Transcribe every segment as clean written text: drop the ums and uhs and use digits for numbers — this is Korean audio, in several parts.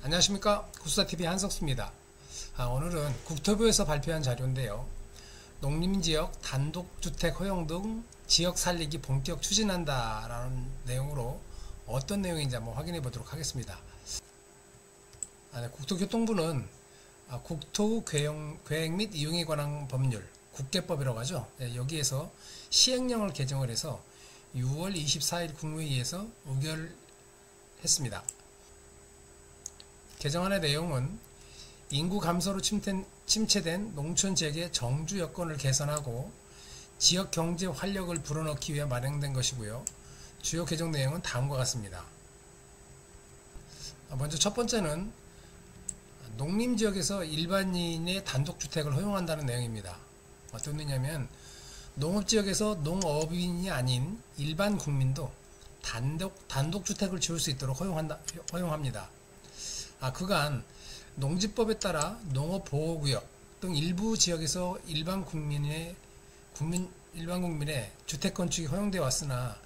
안녕하십니까, 구수다TV 한석수입니다. 오늘은 국토부에서 발표한 자료인데요, 농림지역 단독주택 허용 등 지역 살리기 본격 추진한다 라는 내용으로 어떤 내용인지 한번 확인해 보도록 하겠습니다. 국토교통부는 국토 계획 및 이용에 관한 법률, 국계법이라고 하죠. 여기에서 시행령을 개정을 해서 6월 24일 국무회의에서 의결했습니다. 개정안의 내용은 인구 감소로 침체된 농촌 지역의 정주 여건을 개선하고 지역 경제 활력을 불어넣기 위해 마련된 것이고요. 주요 개정 내용은 다음과 같습니다. 먼저 첫 번째는 농림지역에서 일반인의 단독주택을 허용한다는 내용입니다. 어떤 의미냐면 농업지역에서 농업인이 아닌 일반 국민도 단독주택을 지을 수 있도록 허용합니다. 그간 농지법에 따라 농업보호구역 등 일부 지역에서 일반 국민의 주택 건축이 허용되어 왔으나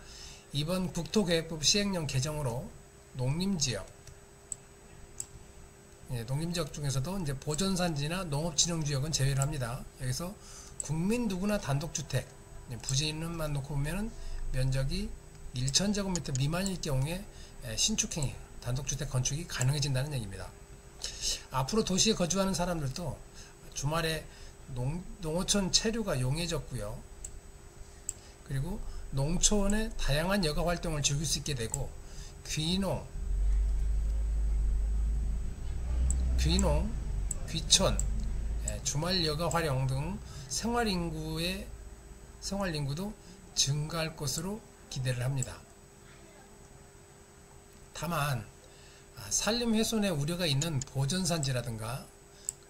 이번 국토계획법 시행령 개정으로 농림지역 중에서도 이제 보존산지나 농업진흥지역은 제외를 합니다. 여기서 국민 누구나 단독주택, 부지는만 놓고 보면은 면적이 1000제곱미터 미만일 경우에 신축행위, 단독주택 건축이 가능해진다는 얘기입니다. 앞으로 도시에 거주하는 사람들도 주말에 농어촌 체류가 용이해졌고요. 그리고 농촌의 다양한 여가 활동을 즐길 수 있게 되고 귀농, 귀촌, 주말 여가 활용 등 생활인구도 증가할 것으로 기대를 합니다. 다만 산림 훼손의 우려가 있는 보존산지라든가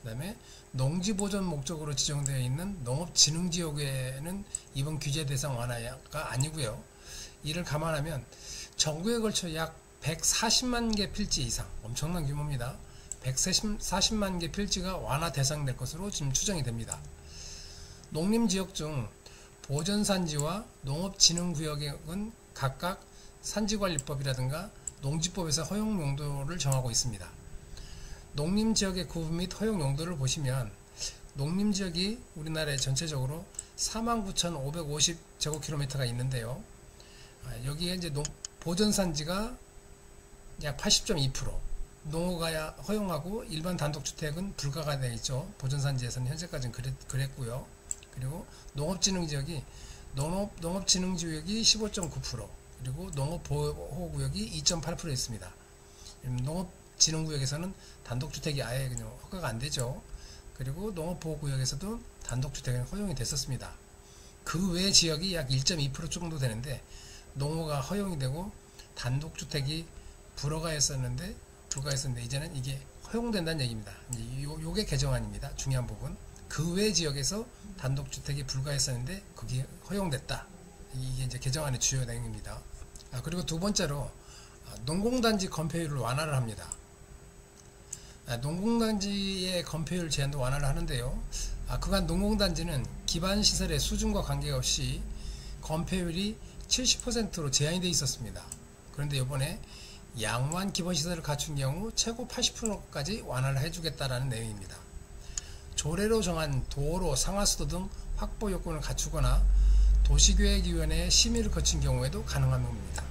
그 다음에 농지보존 목적으로 지정되어 있는 농업진흥지역에는 이번 규제 대상 완화가 아니고요. 이를 감안하면 전국에 걸쳐 약 140만 개 필지 이상, 엄청난 규모입니다. 140만 개 필지가 완화 대상될 것으로 지금 추정이 됩니다. 농림지역 중 보존산지와 농업진흥구역은 각각 산지관리법이라든가 농지법에서 허용 용도를 정하고 있습니다. 농림지역의 구분 및 허용 용도를 보시면 농림지역이 우리나라에 전체적으로 49,550제곱킬로미터가 있는데요. 여기에 이제 보존산지가 약 80.2%, 농어가 허용하고 일반 단독주택은 불가가 되어 있죠. 보존산지에서는 현재까지는 그랬고요. 그리고 농업진흥지역이 15.9%, 그리고 농업보호구역이 2.8% 있습니다. 농업진흥구역에서는 단독주택이 아예 그냥 허가가 안 되죠. 그리고 농업보호구역에서도 단독주택은 허용이 됐었습니다. 그 외 지역이 약 1.2% 정도 되는데 농어가 허용이 되고 단독주택이 불가했었는데 이제는 이게 허용된다는 얘기입니다. 요게 개정안입니다. 중요한 부분. 그 외 지역에서 단독주택이 불가했었는데 그게 허용됐다. 이게 이제 개정안의 주요 내용입니다. 그리고 두 번째로 농공단지 건폐율을 완화를 합니다. 농공단지의 건폐율 제한도 완화를 하는데요. 그간 농공단지는 기반시설의 수준과 관계없이 건폐율이 70%로 제한이 되어 있었습니다. 그런데 이번에 양호한 기본시설을 갖춘 경우 최고 80%까지 완화를 해주겠다라는 내용입니다. 조례로 정한 도로, 상하수도 등 확보 요건을 갖추거나 도시계획위원회의 심의를 거친 경우에도 가능한 겁니다.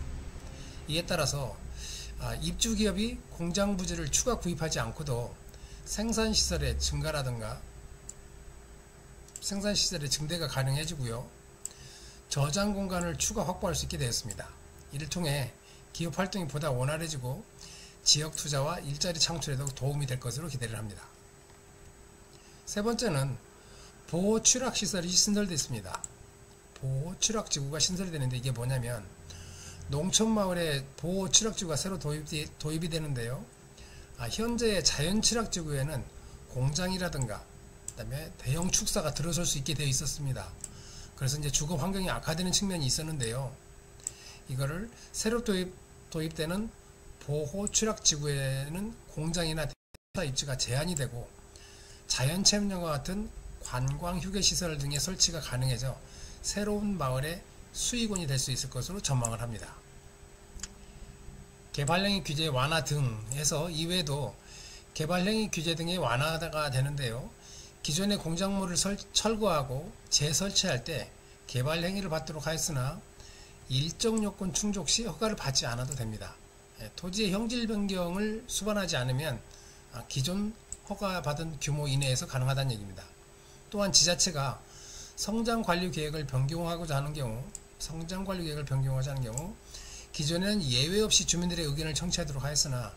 이에 따라서 입주기업이 공장부지를 추가 구입하지 않고도 생산시설의 증대가 가능해지고요. 저장공간을 추가 확보할 수 있게 되었습니다. 이를 통해 기업 활동이 보다 원활해지고 지역 투자와 일자리 창출에도 도움이 될 것으로 기대를 합니다. 세 번째는 보호 취락시설이 신설되어 있습니다. 보호 취락지구가 신설되는데 이게 뭐냐면 농촌마을에 보호 취락지구가 새로 도입이 되는데요. 현재의 자연 취락지구에는 공장이라든가 그다음에 대형 축사가 들어설 수 있게 되어 있었습니다. 그래서 이제 주거 환경이 악화되는 측면이 있었는데요. 이거를 새로 도입되는 보호 취락지구에는 공장이나 대형 입지가 제한이 되고 자연체험장과 같은 관광 휴게시설 등의 설치가 가능해져 새로운 마을의 수익원이 될 수 있을 것으로 전망을 합니다. 개발행위 규제 완화 등 해서 이외에도 개발행위 규제 등이 완화가 되는데요. 기존의 공작물을 철거하고 재설치할 때 개발행위를 받도록 하였으나 일정 요건 충족 시 허가를 받지 않아도 됩니다. 토지의 형질 변경을 수반하지 않으면 기존 허가받은 규모 이내에서 가능하다는 얘기입니다. 또한 지자체가 성장관리 계획을 변경하고자 하는 경우 기존에는 예외 없이 주민들의 의견을 청취하도록 하였으나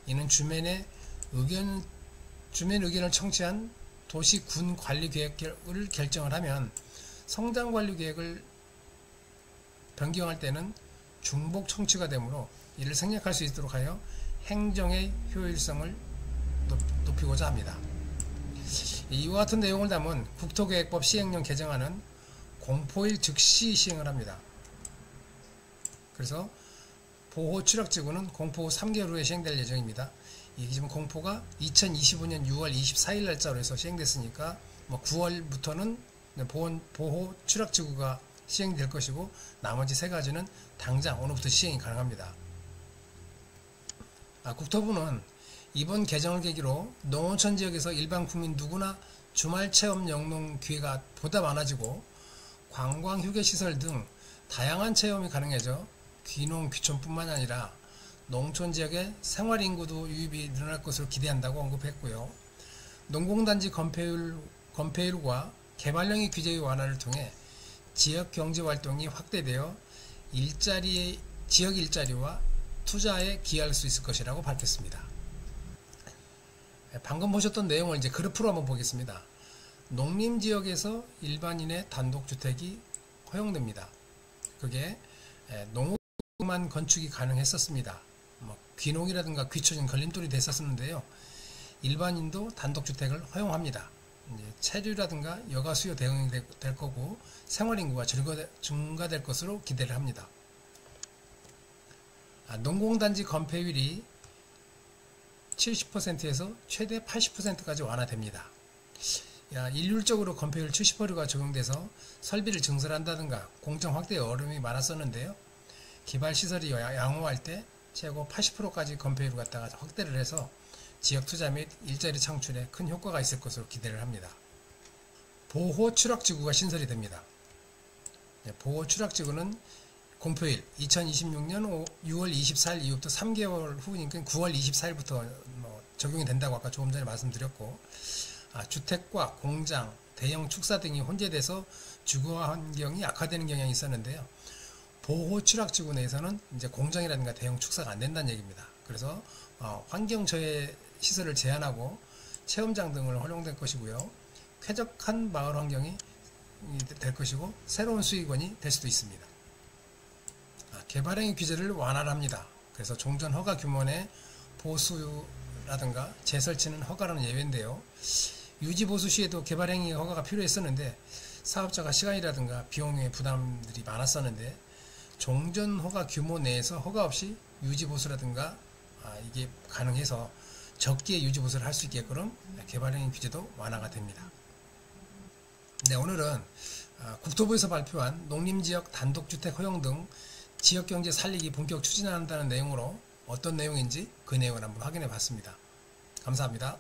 이는 주민 의견을 청취한 도시군 관리 계획을 결정을 하면 성장관리 계획을 변경할 때는 중복 청취가 되므로 이를 생략할 수 있도록 하여 행정의 효율성을 높이고자 합니다. 이와 같은 내용을 담은 국토계획법 시행령 개정안은 공포일 즉시 시행을 합니다. 그래서 보호 추락지구는 공포 후 3개월 후에 시행될 예정입니다. 이게 지금 공포가 2025년 6월 24일 날짜로 해서 시행됐으니까 9월부터는 보호 추락지구가 시행될 것이고 나머지 세 가지는 당장 오늘부터 시행이 가능합니다. 국토부는 이번 개정을 계기로 농어촌 지역에서 일반 국민 누구나 주말 체험 영농 기회가 보다 많아지고 관광 휴게시설 등 다양한 체험이 가능해져 귀농 귀촌뿐만 아니라 농촌 지역의 생활인구도 유입이 늘어날 것으로 기대한다고 언급했고요. 농공단지 건폐율과 개발령의 규제의 완화를 통해 지역 경제활동이 확대되어 지역 일자리와 투자에 기여할 수 있을 것이라고 밝혔습니다. 방금 보셨던 내용을 이제 그래프로 한번 보겠습니다. 농림지역에서 일반인의 단독주택이 허용됩니다. 그게 농업만 건축이 가능했었습니다. 귀농이라든가 귀촌은 걸림돌이 됐었는데요. 일반인도 단독주택을 허용합니다. 이제 체류라든가 여가 수요 대응이 될 거고 생활인구가 증가될 것으로 기대를 합니다. 농공단지 건폐율이 70%에서 최대 80%까지 완화됩니다. 일률적으로 건폐율 70%가 적용돼서 설비를 증설한다든가 공정 확대에 어려움이 많았었는데요. 개발시설이 양호할 때 최고 80%까지 건폐율을 갖다가 확대를 해서 지역 투자 및 일자리 창출에 큰 효과가 있을 것으로 기대를 합니다. 보호 추락지구가 신설이 됩니다. 보호 추락지구는 공표일 2026년 6월 24일 이후부터 3개월 후니까 9월 24일부터 적용이 된다고 아까 조금 전에 말씀드렸고, 주택과 공장, 대형 축사 등이 혼재돼서 주거 환경이 악화되는 경향이 있었는데요. 보호 추락지구 내에서는 이제 공장이라든가 대형 축사가 안 된다는 얘기입니다. 그래서 환경 저해 시설을 제한하고 체험장 등을 활용될 것이고요. 쾌적한 마을 환경이 될 것이고 새로운 수익원이 될 수도 있습니다. 개발행위 규제를 완화를 합니다. 그래서 종전 허가 규모 내 보수라든가 재설치는 허가라는 예외인데요. 유지보수 시에도 개발행위 허가가 필요했었는데 사업자가 시간이라든가 비용의 부담들이 많았었는데 종전 허가 규모 내에서 허가 없이 유지보수라든가 이게 가능해서 적게 유지보수를 할 수 있게끔 개발행위 규제도 완화가 됩니다. 네, 오늘은 국토부에서 발표한 농림지역 단독주택 허용 등 지역경제 살리기 본격 추진한다는 내용으로 어떤 내용인지 그 내용을 한번 확인해 봤습니다. 감사합니다.